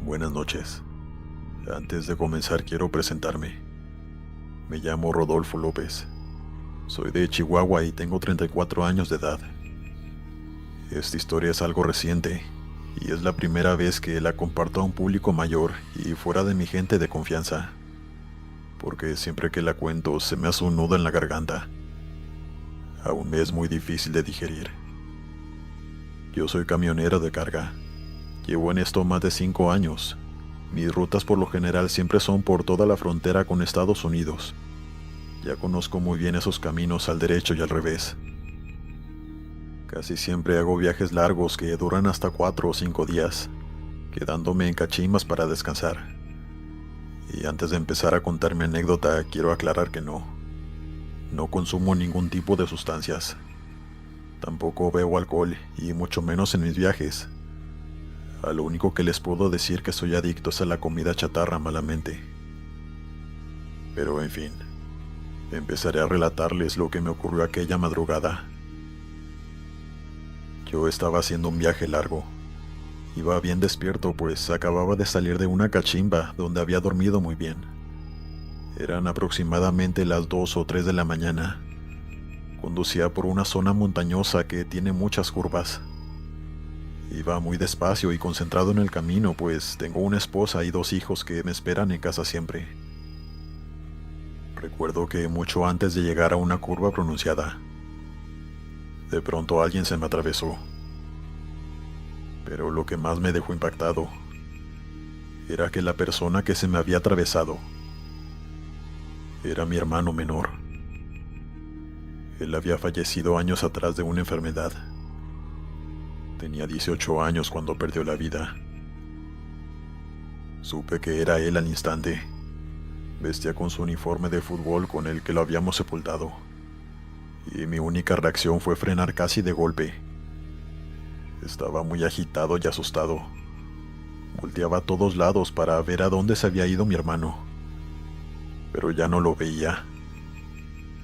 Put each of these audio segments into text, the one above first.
Buenas noches. Antes de comenzar quiero presentarme. Me llamo Rodolfo López. Soy de Chihuahua y tengo 34 años de edad. Esta historia es algo reciente y es la primera vez que la comparto a un público mayor y fuera de mi gente de confianza, porque siempre que la cuento se me hace un nudo en la garganta. Aún me es muy difícil de digerir. Yo soy camionero de carga. Llevo en esto más de 5 años. Mis rutas por lo general siempre son por toda la frontera con Estados Unidos. Ya conozco muy bien esos caminos al derecho y al revés. Casi siempre hago viajes largos que duran hasta 4 o 5 días, quedándome en cachimbas para descansar. Y antes de empezar a contar mi anécdota, quiero aclarar que no consumo ningún tipo de sustancias. Tampoco bebo alcohol, y mucho menos en mis viajes. A lo único que les puedo decir que soy adicto es a la comida chatarra malamente. Pero en fin, empezaré a relatarles lo que me ocurrió aquella madrugada. Yo estaba haciendo un viaje largo. Iba bien despierto, pues acababa de salir de una cachimba donde había dormido muy bien. Eran aproximadamente las 2 o 3 de la mañana. Conducía por una zona montañosa que tiene muchas curvas. Iba muy despacio y concentrado en el camino, pues tengo una esposa y 2 hijos que me esperan en casa siempre. Recuerdo que mucho antes de llegar a una curva pronunciada, de pronto alguien se me atravesó. Pero lo que más me dejó impactado era que la persona que se me había atravesado era mi hermano menor. Él había fallecido años atrás de una enfermedad. Tenía 18 años cuando perdió la vida. Supe que era él al instante. Vestía con su uniforme de fútbol con el que lo habíamos sepultado. Y mi única reacción fue frenar casi de golpe. Estaba muy agitado y asustado. Volteaba a todos lados para ver a dónde se había ido mi hermano. Pero ya no lo veía.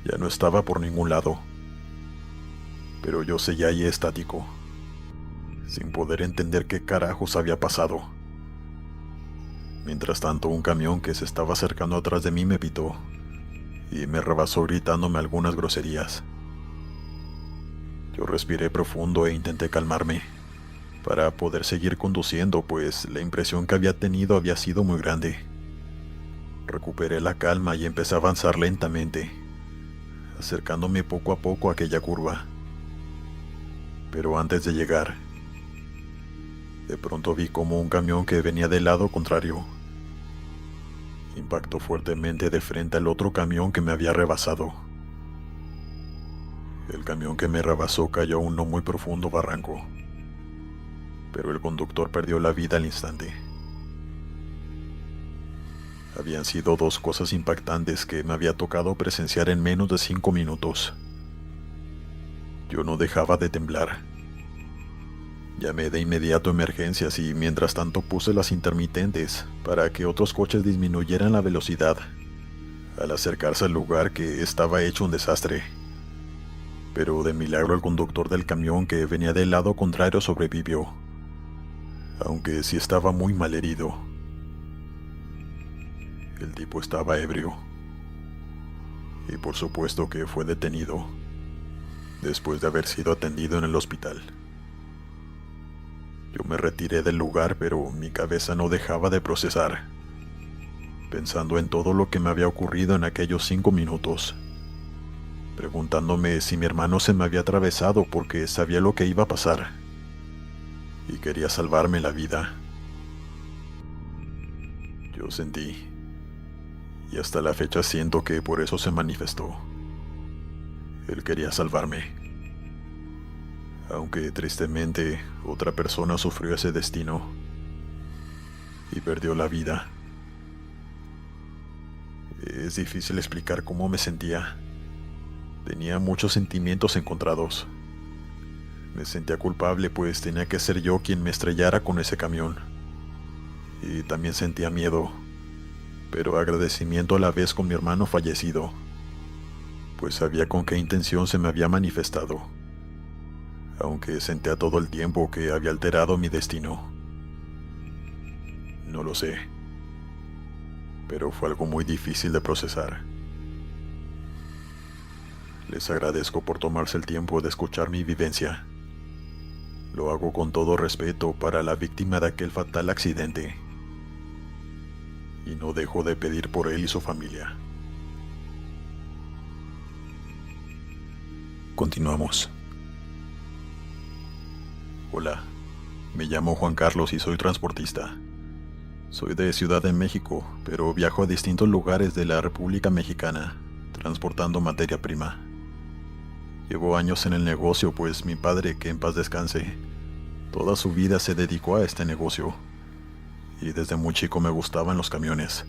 Ya no estaba por ningún lado. Pero yo seguía ahí estático, sin poder entender qué carajos había pasado. Mientras tanto, un camión que se estaba acercando atrás de mí me pitó y me rebasó gritándome algunas groserías. Yo respiré profundo e intenté calmarme para poder seguir conduciendo, pues la impresión que había tenido había sido muy grande. Recuperé la calma y empecé a avanzar lentamente, acercándome poco a poco a aquella curva. Pero antes de llegar, de pronto vi como un camión que venía del lado contrario impactó fuertemente de frente al otro camión que me había rebasado. El camión que me rebasó cayó a un no muy profundo barranco, pero el conductor perdió la vida al instante. Habían sido 2 cosas impactantes que me había tocado presenciar en menos de 5 minutos. Yo no dejaba de temblar. Llamé de inmediato a emergencias y mientras tanto puse las intermitentes para que otros coches disminuyeran la velocidad al acercarse al lugar que estaba hecho un desastre. Pero de milagro el conductor del camión que venía del lado contrario sobrevivió, aunque sí estaba muy mal herido. El tipo estaba ebrio y por supuesto que fue detenido después de haber sido atendido en el hospital. Yo me retiré del lugar, pero mi cabeza no dejaba de procesar, pensando en todo lo que me había ocurrido en aquellos 5 minutos, preguntándome si mi hermano se me había atravesado porque sabía lo que iba a pasar y quería salvarme la vida. Yo sentí, y hasta la fecha siento que por eso se manifestó. Él quería salvarme. Aunque tristemente otra persona sufrió ese destino y perdió la vida. Es difícil explicar cómo me sentía. Tenía muchos sentimientos encontrados. Me sentía culpable, pues tenía que ser yo quien me estrellara con ese camión. Y también sentía miedo, pero agradecimiento a la vez con mi hermano fallecido, pues sabía con qué intención se me había manifestado, aunque sentía todo el tiempo que había alterado mi destino. No lo sé, pero fue algo muy difícil de procesar. Les agradezco por tomarse el tiempo de escuchar mi vivencia. Lo hago con todo respeto para la víctima de aquel fatal accidente. Y no dejo de pedir por él y su familia. Continuamos. Hola, me llamo Juan Carlos y soy transportista. Soy de Ciudad de México, pero viajo a distintos lugares de la República Mexicana, transportando materia prima. Llevo años en el negocio, pues mi padre, que en paz descanse, toda su vida se dedicó a este negocio. Y desde muy chico me gustaban los camiones.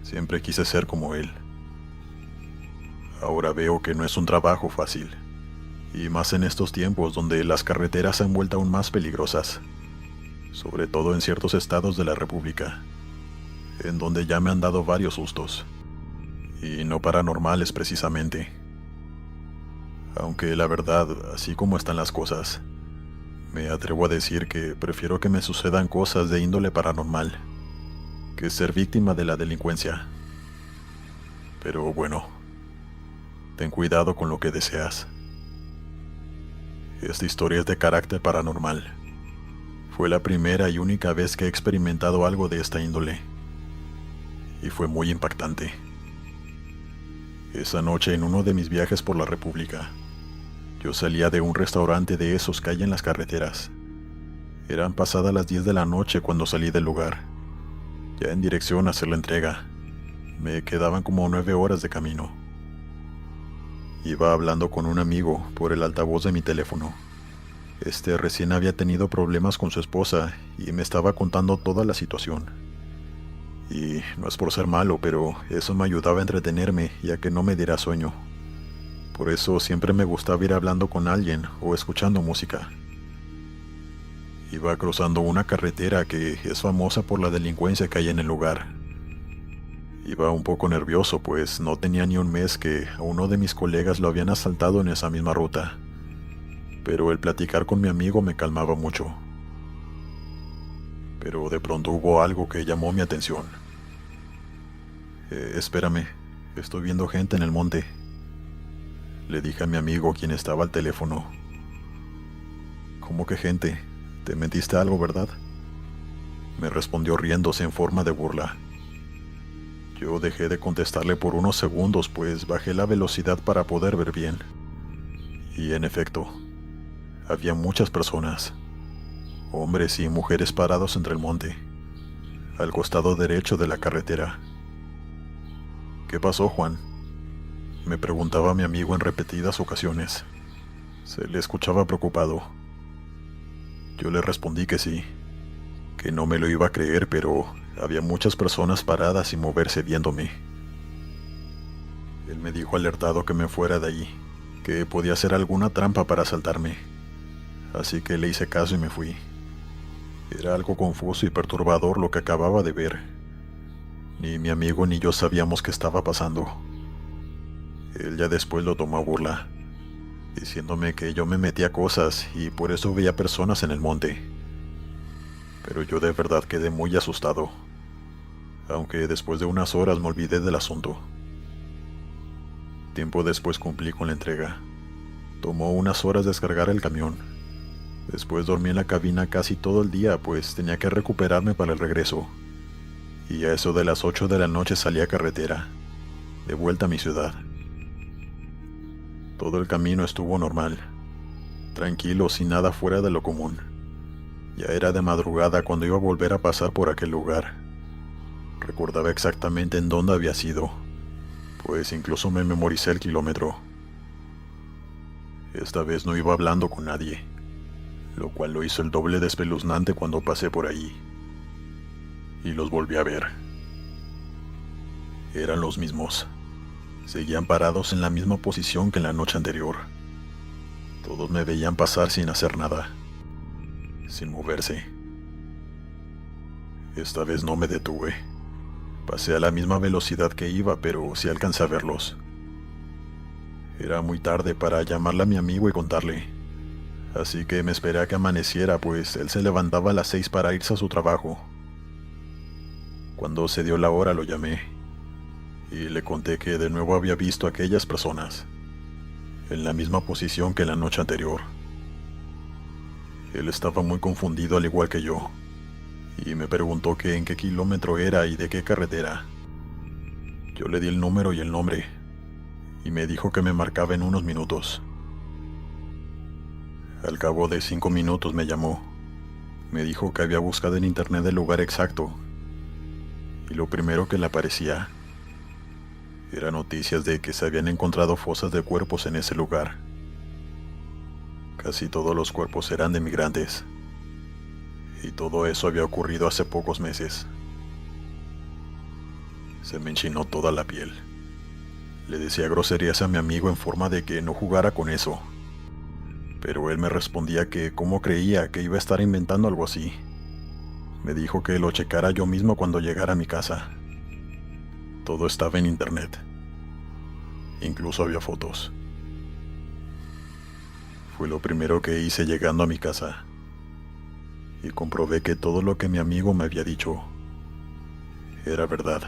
Siempre quise ser como él. Ahora veo que no es un trabajo fácil, y más en estos tiempos donde las carreteras se han vuelto aún más peligrosas, sobre todo en ciertos estados de la República, en donde ya me han dado varios sustos, y no paranormales precisamente. Aunque la verdad, así como están las cosas, me atrevo a decir que prefiero que me sucedan cosas de índole paranormal que ser víctima de la delincuencia. Pero bueno, ten cuidado con lo que deseas. Esta historia es de carácter paranormal. Fue la primera y única vez que he experimentado algo de esta índole, y fue muy impactante. Esa noche, en uno de mis viajes por la República, yo salía de un restaurante de esos que hay en las carreteras. Eran pasadas las 10 de la noche cuando salí del lugar, ya en dirección a hacer la entrega. Me quedaban como 9 horas de camino. Iba hablando con un amigo por el altavoz de mi teléfono. Recién había tenido problemas con su esposa y me estaba contando toda la situación. Y no es por ser malo, pero eso me ayudaba a entretenerme y a que no me diera sueño. Por eso siempre me gustaba ir hablando con alguien o escuchando música. Iba cruzando una carretera que es famosa por la delincuencia que hay en el lugar. Iba un poco nervioso, pues no tenía ni un mes que a uno de mis colegas lo habían asaltado en esa misma ruta. Pero el platicar con mi amigo me calmaba mucho. Pero de pronto hubo algo que llamó mi atención. Espérame, estoy viendo gente en el monte. Le dije a mi amigo, quien estaba al teléfono. ¿Cómo que gente? ¿Te metiste algo, verdad? Me respondió riéndose en forma de burla. Yo dejé de contestarle por unos segundos, pues bajé la velocidad para poder ver bien. Y en efecto, había muchas personas, hombres y mujeres parados entre el monte, al costado derecho de la carretera. ¿Qué pasó, Juan?, me preguntaba mi amigo en repetidas ocasiones. Se le escuchaba preocupado. Yo le respondí que sí, que no me lo iba a creer, pero había muchas personas paradas sin moverse viéndome. Él me dijo alertado que me fuera de allí, que podía ser alguna trampa para asaltarme. Así que le hice caso y me fui. Era algo confuso y perturbador lo que acababa de ver. Ni mi amigo ni yo sabíamos qué estaba pasando. Él ya después lo tomó a burla, diciéndome que yo me metía cosas y por eso veía personas en el monte. Pero yo de verdad quedé muy asustado, aunque después de unas horas me olvidé del asunto. Tiempo después cumplí con la entrega. Tomó unas horas descargar el camión. Después dormí en la cabina casi todo el día, pues tenía que recuperarme para el regreso. Y a eso de las 8 de la noche salí a carretera, de vuelta a mi ciudad. Todo el camino estuvo normal, tranquilo, sin nada fuera de lo común. Ya era de madrugada cuando iba a volver a pasar por aquel lugar. Recordaba exactamente en dónde había sido, pues incluso me memoricé el kilómetro. Esta vez no iba hablando con nadie, lo cual lo hizo el doble de espeluznante cuando pasé por ahí. Y los volví a ver. Eran los mismos. Seguían parados en la misma posición que en la noche anterior. Todos me veían pasar sin hacer nada, sin moverse. Esta vez no me detuve. Pasé a la misma velocidad que iba, pero sí alcancé a verlos. Era muy tarde para llamarle a mi amigo y contarle, así que me esperé a que amaneciera, pues él se levantaba a las 6 para irse a su trabajo. Cuando se dio la hora lo llamé y le conté que de nuevo había visto a aquellas personas en la misma posición que la noche anterior. Él estaba muy confundido al igual que yo y me preguntó que en qué kilómetro era y de qué carretera. Yo le di el número y el nombre y me dijo que me marcaba en unos minutos. Al cabo de 5 minutos me llamó. Me dijo que había buscado en internet el lugar exacto y lo primero que le aparecía eran noticias de que se habían encontrado fosas de cuerpos en ese lugar. Casi todos los cuerpos eran de migrantes y todo eso había ocurrido hace pocos meses. Se me enchinó toda la piel. Le decía groserías a mi amigo en forma de que no jugara con eso, pero él me respondía que cómo creía que iba a estar inventando algo así. Me dijo que lo checara yo mismo cuando llegara a mi casa. Todo estaba en internet. Incluso había fotos. Fue lo primero que hice llegando a mi casa y comprobé que todo lo que mi amigo me había dicho era verdad.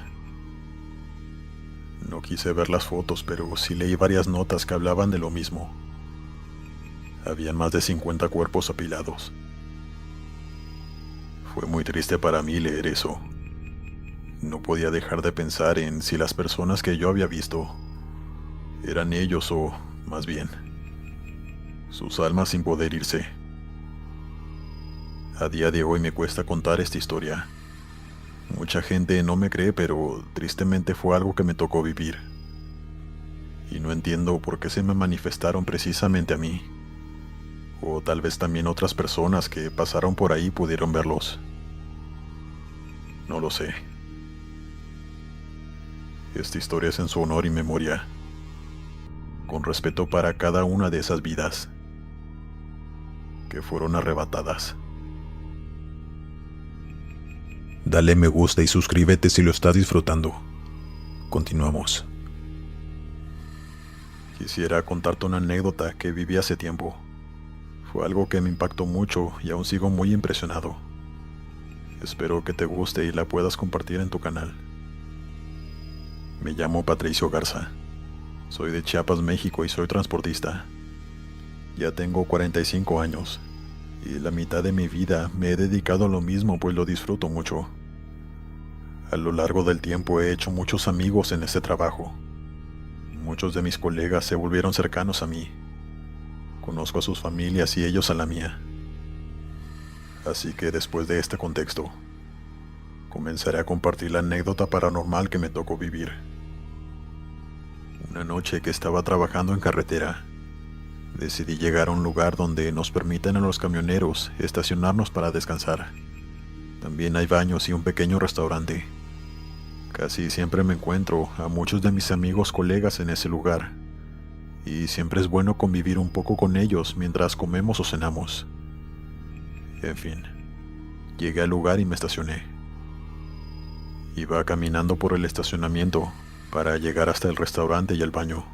No quise ver las fotos, pero sí leí varias notas que hablaban de lo mismo. Habían más de 50 cuerpos apilados. Fue muy triste para mí leer eso. No podía dejar de pensar en si las personas que yo había visto eran ellos o, más bien, sus almas sin poder irse. A día de hoy me cuesta contar esta historia. Mucha gente no me cree, pero tristemente fue algo que me tocó vivir. Y no entiendo por qué se me manifestaron precisamente a mí. O tal vez también otras personas que pasaron por ahí pudieron verlos. No lo sé. Esta historia es en su honor y memoria, con respeto para cada una de esas vidas que fueron arrebatadas. Dale me gusta y suscríbete si lo estás disfrutando. Continuamos. Quisiera contarte una anécdota que viví hace tiempo. Fue algo que me impactó mucho y aún sigo muy impresionado. Espero que te guste y la puedas compartir en tu canal. Me llamo Patricio Garza. Soy de Chiapas, México y soy transportista. Ya tengo 45 años y la mitad de mi vida me he dedicado a lo mismo, pues lo disfruto mucho. A lo largo del tiempo he hecho muchos amigos en este trabajo. Muchos de mis colegas se volvieron cercanos a mí. Conozco a sus familias y ellos a la mía. Así que después de este contexto, comenzaré a compartir la anécdota paranormal que me tocó vivir. Una noche que estaba trabajando en carretera, decidí llegar a un lugar donde nos permiten a los camioneros estacionarnos para descansar. También hay baños y un pequeño restaurante. Casi siempre me encuentro a muchos de mis amigos colegas en ese lugar, y siempre es bueno convivir un poco con ellos mientras comemos o cenamos. En fin, llegué al lugar y me estacioné. Iba caminando por el estacionamiento para llegar hasta el restaurante y el baño,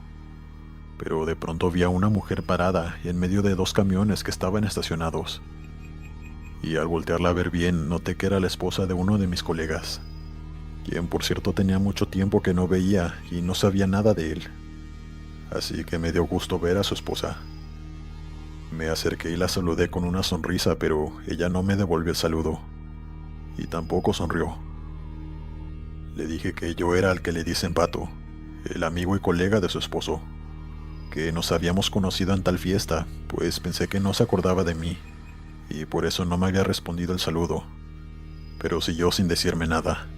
pero de pronto vi a una mujer parada en medio de 2 camiones que estaban estacionados, y al voltearla a ver bien noté que era la esposa de uno de mis colegas, quien por cierto tenía mucho tiempo que no veía y no sabía nada de él, así que me dio gusto ver a su esposa. Me acerqué y la saludé con una sonrisa, pero ella no me devolvió el saludo, y tampoco sonrió. Le dije que yo era el que le dicen Pato, el amigo y colega de su esposo, que nos habíamos conocido en tal fiesta, pues pensé que no se acordaba de mí, y por eso no me había respondido el saludo, pero siguió sin decirme nada.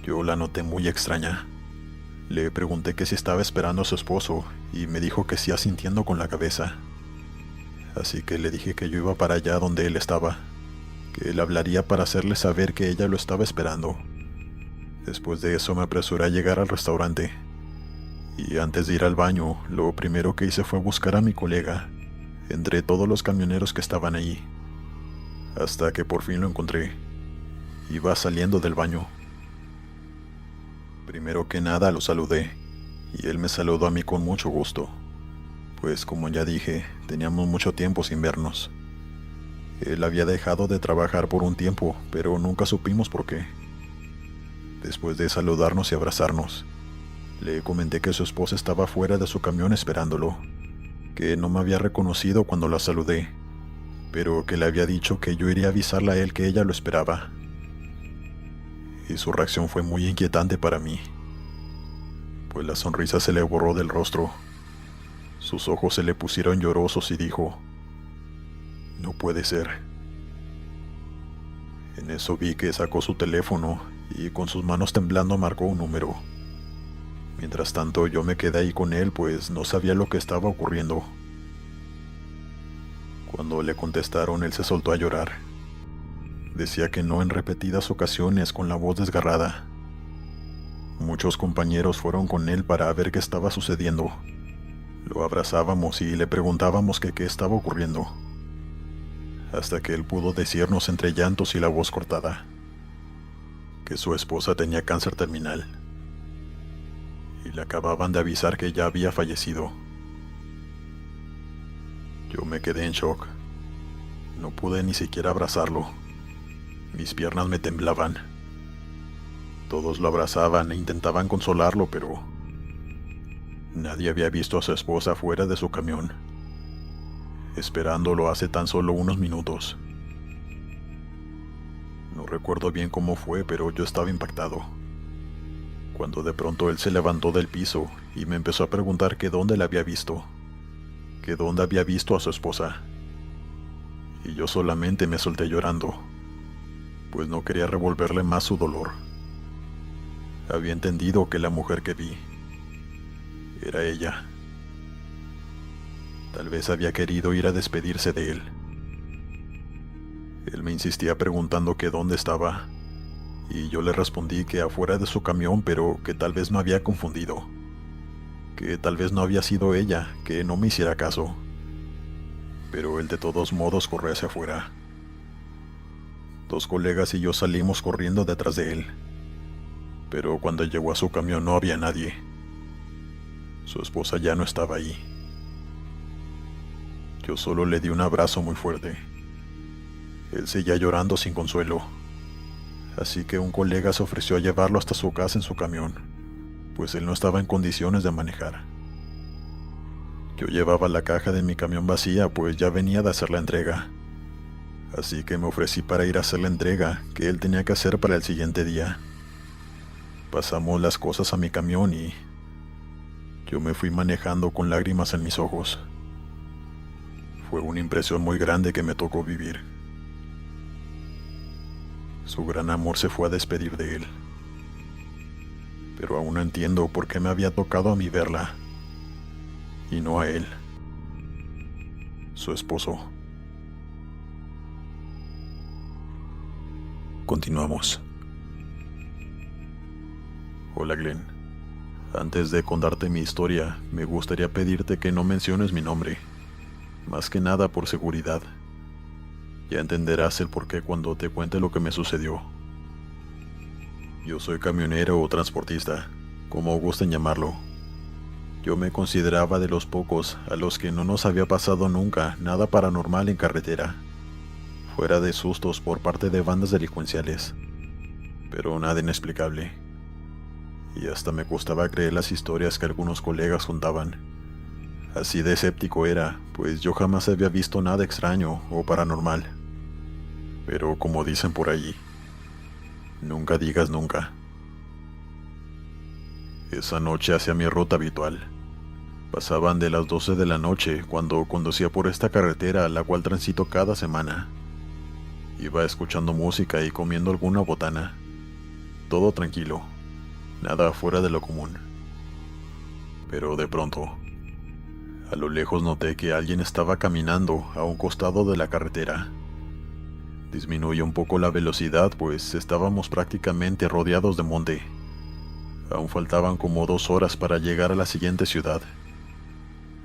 Yo la noté muy extraña. Le pregunté que si estaba esperando a su esposo, y me dijo que sí asintiendo con la cabeza. Así que le dije que yo iba para allá donde él estaba, que él hablaría para hacerle saber que ella lo estaba esperando. Después de eso me apresuré a llegar al restaurante, y antes de ir al baño, lo primero que hice fue buscar a mi colega, entre todos los camioneros que estaban allí, hasta que por fin lo encontré. Iba saliendo del baño. Primero que nada lo saludé, y él me saludó a mí con mucho gusto, pues como ya dije, teníamos mucho tiempo sin vernos. Él había dejado de trabajar por un tiempo, pero nunca supimos por qué. Después de saludarnos y abrazarnos, le comenté que su esposa estaba fuera de su camión esperándolo, que no me había reconocido cuando la saludé, pero que le había dicho que yo iría a avisarle a él que ella lo esperaba. Y su reacción fue muy inquietante para mí, pues la sonrisa se le borró del rostro. Sus ojos se le pusieron llorosos y dijo: "No puede ser". En eso vi que sacó su teléfono y con sus manos temblando marcó un número. Mientras tanto yo me quedé ahí con él, pues no sabía lo que estaba ocurriendo. Cuando le contestaron, él se soltó a llorar. Decía que no en repetidas ocasiones, con la voz desgarrada. Muchos compañeros fueron con él para ver qué estaba sucediendo. Lo abrazábamos y le preguntábamos que qué estaba ocurriendo, hasta que él pudo decirnos entre llantos y la voz cortada que su esposa tenía cáncer terminal y le acababan de avisar que ya había fallecido. Yo me quedé en shock. No pude ni siquiera abrazarlo. Mis piernas me temblaban. Todos lo abrazaban e intentaban consolarlo, pero nadie había visto a su esposa fuera de su camión, esperándolo hace tan solo unos minutos. No recuerdo bien cómo fue, pero yo estaba impactado, cuando de pronto él se levantó del piso y me empezó a preguntar que dónde la había visto, que dónde había visto a su esposa. Y yo solamente me solté llorando, pues no quería revolverle más su dolor. Había entendido que la mujer que vi era ella. Tal vez había querido ir a despedirse de él. Él me insistía preguntando que dónde estaba, y yo le respondí que afuera de su camión, pero que tal vez me había confundido, que tal vez no había sido ella, que no me hiciera caso. Pero él de todos modos corrió hacia afuera. 2 colegas y yo salimos corriendo detrás de él, pero cuando llegó a su camión no había nadie. Su esposa ya no estaba ahí. Yo solo le di un abrazo muy fuerte. Él seguía llorando sin consuelo, así que un colega se ofreció a llevarlo hasta su casa en su camión, pues él no estaba en condiciones de manejar. Yo llevaba la caja de mi camión vacía, pues ya venía de hacer la entrega, así que me ofrecí para ir a hacer la entrega que él tenía que hacer para el siguiente día. Pasamos las cosas a mi camión y yo me fui manejando con lágrimas en mis ojos. Fue una impresión muy grande que me tocó vivir. Su gran amor se fue a despedir de él, pero aún no entiendo por qué me había tocado a mí verla, y no a él, su esposo. Continuamos. Hola Glenn. Antes de contarte mi historia, me gustaría pedirte que no menciones mi nombre, más que nada por seguridad. Ya entenderás el porqué cuando te cuente lo que me sucedió. Yo soy camionero o transportista, como gusten llamarlo. Yo me consideraba de los pocos a los que no nos había pasado nunca nada paranormal en carretera, fuera de sustos por parte de bandas delincuenciales, pero nada inexplicable. Y hasta me costaba creer las historias que algunos colegas contaban. Así de escéptico era, pues yo jamás había visto nada extraño o paranormal. Pero como dicen por allí, nunca digas nunca. Esa noche hacia mi ruta habitual. Pasaban de las 12 de la noche cuando conducía por esta carretera a la cual transito cada semana. Iba escuchando música y comiendo alguna botana. Todo tranquilo, nada fuera de lo común. Pero de pronto, a lo lejos noté que alguien estaba caminando a un costado de la carretera. Disminuí un poco la velocidad, pues estábamos prácticamente rodeados de monte. Aún faltaban como 2 horas para llegar a la siguiente ciudad.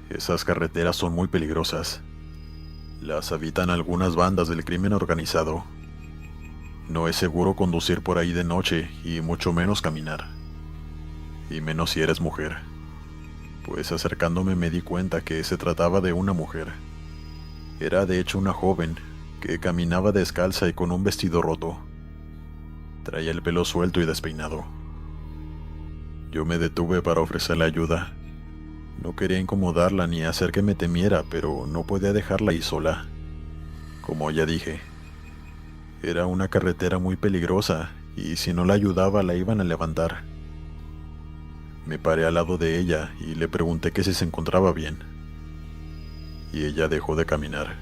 Esas carreteras son muy peligrosas. Las habitan algunas bandas del crimen organizado. No es seguro conducir por ahí de noche y mucho menos caminar. Y menos si eres mujer. Pues acercándome me di cuenta que se trataba de una mujer. Era de hecho una joven, que caminaba descalza y con un vestido roto. Traía el pelo suelto y despeinado. Yo me detuve para ofrecerle ayuda. No quería incomodarla ni hacer que me temiera, pero no podía dejarla ahí sola. Como ya dije, era una carretera muy peligrosa y si no la ayudaba la iban a levantar. Me paré al lado de ella y le pregunté que si se encontraba bien. Y ella dejó de caminar.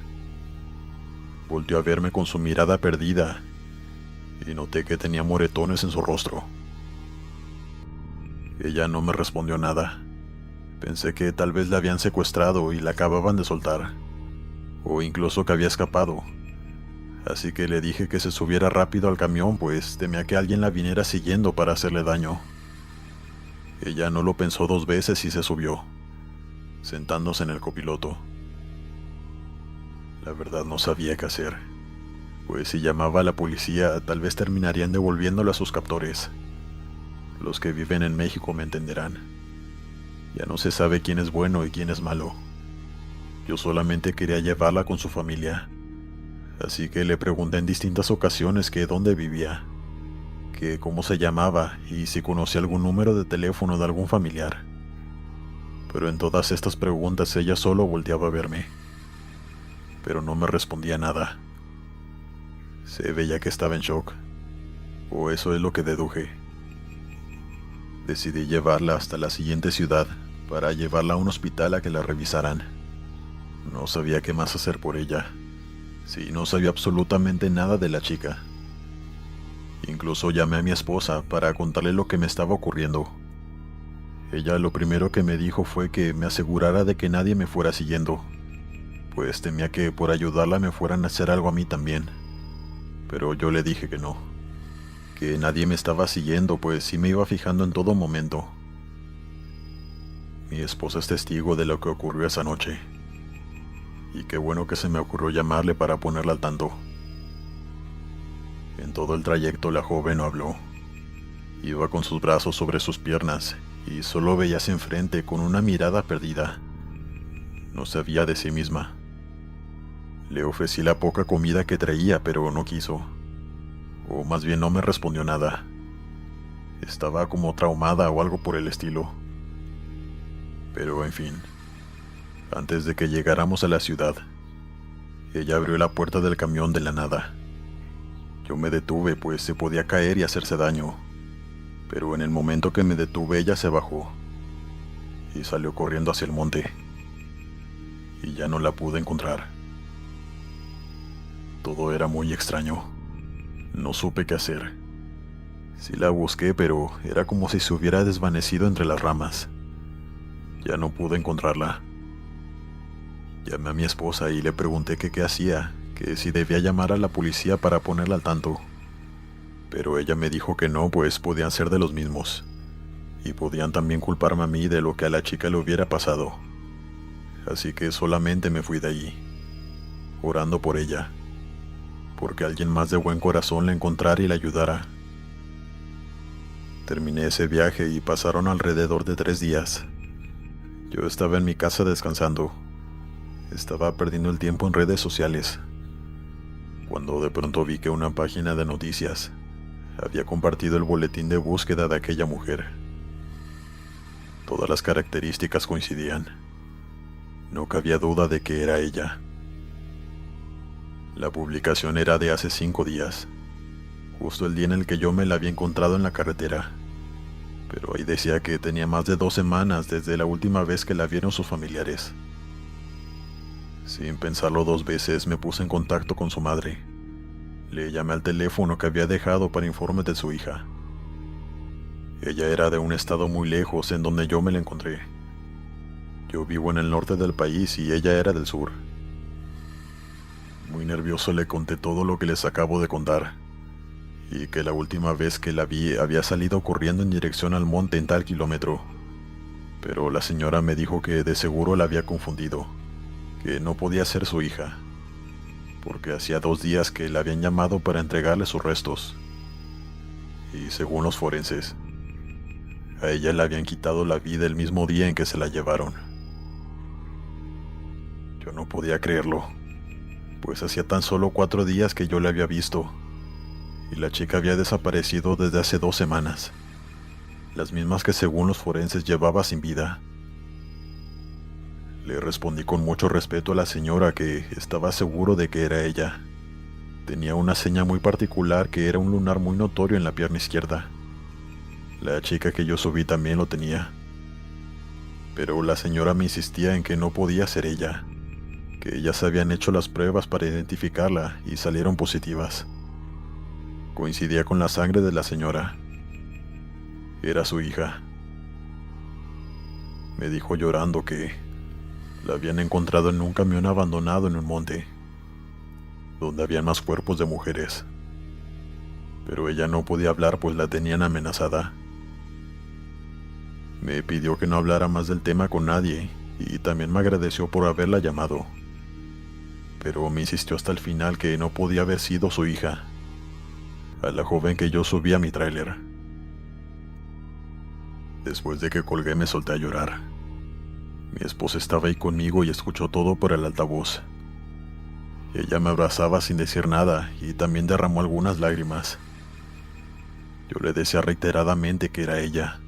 Volteó a verme con su mirada perdida y noté que tenía moretones en su rostro. Ella no me respondió nada. Pensé que tal vez la habían secuestrado y la acababan de soltar, o incluso que había escapado. Así que le dije que se subiera rápido al camión, pues temía que alguien la viniera siguiendo para hacerle daño. Ella no lo pensó 2 veces y se subió, sentándose en el copiloto. La verdad no sabía qué hacer, pues si llamaba a la policía tal vez terminarían devolviéndolo a sus captores. Los que viven en México me entenderán. Ya no se sabe quién es bueno y quién es malo. Yo solamente quería llevarla con su familia, así que le pregunté en distintas ocasiones que dónde vivía, que cómo se llamaba y si conocía algún número de teléfono de algún familiar. Pero en todas estas preguntas ella solo volteaba a verme, pero no me respondía nada. Se veía que estaba en shock, o eso es lo que deduje. Decidí llevarla hasta la siguiente ciudad para llevarla a un hospital a que la revisaran. No sabía qué más hacer por ella. Sí, no sabía absolutamente nada de la chica. Incluso llamé a mi esposa para contarle lo que me estaba ocurriendo. Ella lo primero que me dijo fue que me asegurara de que nadie me fuera siguiendo, pues temía que por ayudarla me fueran a hacer algo a mí también. Pero yo le dije que no, que nadie me estaba siguiendo, pues sí me iba fijando en todo momento. Mi esposa es testigo de lo que ocurrió esa noche. Y qué bueno que se me ocurrió llamarle para ponerla al tanto. En todo el trayecto la joven no habló. Iba con sus brazos sobre sus piernas y solo veía hacia enfrente con una mirada perdida. No sabía de sí misma. Le ofrecí la poca comida que traía, pero no quiso. O más bien no me respondió nada. Estaba como traumada o algo por el estilo. Pero en fin. Antes de que llegáramos a la ciudad, ella abrió la puerta del camión de la nada. Yo me detuve, pues se podía caer y hacerse daño, pero en el momento que me detuve ella se bajó y salió corriendo hacia el monte, y ya no la pude encontrar. Todo era muy extraño. No supe qué hacer. Sí la busqué, pero era como si se hubiera desvanecido entre las ramas. Ya no pude encontrarla. Llamé a mi esposa y le pregunté que qué hacía, que si debía llamar a la policía para ponerla al tanto. Pero ella me dijo que no, pues podían ser de los mismos. Y podían también culparme a mí de lo que a la chica le hubiera pasado. Así que solamente me fui de allí, orando por ella, porque alguien más de buen corazón la encontrara y la ayudara. Terminé ese viaje y pasaron alrededor de 3 días. Yo estaba en mi casa descansando. Estaba perdiendo el tiempo en redes sociales, cuando de pronto vi que una página de noticias había compartido el boletín de búsqueda de aquella mujer. Todas las características coincidían. No cabía duda de que era ella. La publicación era de hace 5 días, justo el día en el que yo me la había encontrado en la carretera, pero ahí decía que tenía más de 2 semanas desde la última vez que la vieron sus familiares. Sin pensarlo 2 veces me puse en contacto con su madre. Le llamé al teléfono que había dejado para informes de su hija. Ella era de un estado muy lejos en donde yo me la encontré. Yo vivo en el norte del país y ella era del sur. Muy nervioso le conté todo lo que les acabo de contar, y que la última vez que la vi había salido corriendo en dirección al monte en tal kilómetro. Pero la señora me dijo que de seguro la había confundido, que no podía ser su hija, porque hacía 2 días que la habían llamado para entregarle sus restos. Y según los forenses, a ella le habían quitado la vida el mismo día en que se la llevaron. Yo no podía creerlo, pues hacía tan solo 4 días que yo la había visto, y la chica había desaparecido desde hace 2 semanas, las mismas que según los forenses llevaba sin vida. Le respondí con mucho respeto a la señora que estaba seguro de que era ella. Tenía una seña muy particular que era un lunar muy notorio en la pierna izquierda. La chica que yo subí también lo tenía. Pero la señora me insistía en que no podía ser ella, que ya se habían hecho las pruebas para identificarla y salieron positivas. Coincidía con la sangre de la señora. Era su hija. Me dijo llorando que la habían encontrado en un camión abandonado en un monte, donde había más cuerpos de mujeres. Pero ella no podía hablar pues la tenían amenazada. Me pidió que no hablara más del tema con nadie y también me agradeció por haberla llamado. Pero me insistió hasta el final que no podía haber sido su hija, a la joven que yo subí a mi tráiler. Después de que colgué me solté a llorar. Mi esposa estaba ahí conmigo y escuchó todo por el altavoz. Ella me abrazaba sin decir nada y también derramó algunas lágrimas. Yo le decía reiteradamente que era ella,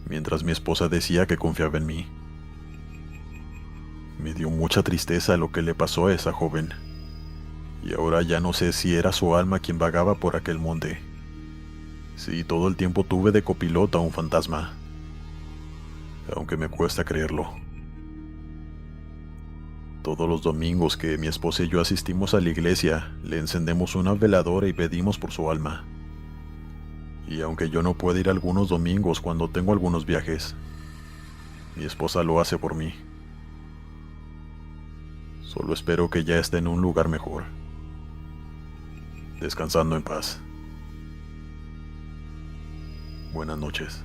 mientras mi esposa decía que confiaba en mí. Me dio mucha tristeza lo que le pasó a esa joven, y ahora ya no sé si era su alma quien vagaba por aquel monte. Sí, todo el tiempo tuve de copiloto a un fantasma, aunque me cuesta creerlo. Todos los domingos que mi esposa y yo asistimos a la iglesia, le encendemos una veladora y pedimos por su alma. Y aunque yo no puedo ir algunos domingos cuando tengo algunos viajes, mi esposa lo hace por mí. Solo espero que ya esté en un lugar mejor, descansando en paz. Buenas noches.